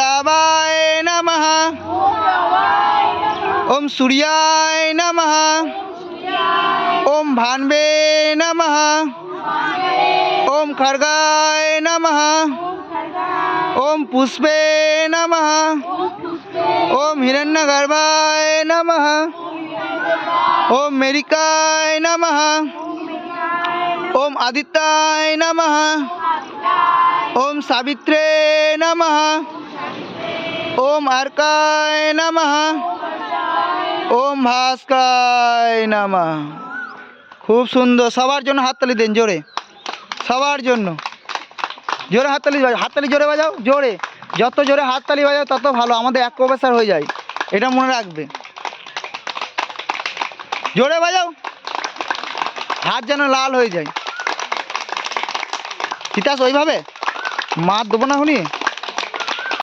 रावाय नमः। ओम सूर्याय नमः। ओम भान्वे नमः। ओम खड्गाय नमः। ओम पुष्पे नमः। ओम हिरण्यगर्भाय नमः। ओम मेरिकाय नमः। ओम आदित्याय नमः। ओम सावित्रे नमः। ओम अर्काय नमः। ओम भास्कराय नमः। खूब सुंदर। सबार जोन्नो हातताली दें जोरे, सबार जोन्नो जोरे हातताली जोरे बाजाओ, जोरे যত জোরে হাততালি বাজাও তত ভালো, আমাদের এক প্রফেসর হয়ে যায়, এটা মনে রাখবে। জোরে বাজাও, হাত যেন লাল হয়ে যায়। তিতাস ওইভাবে মার দেবো না শুনি।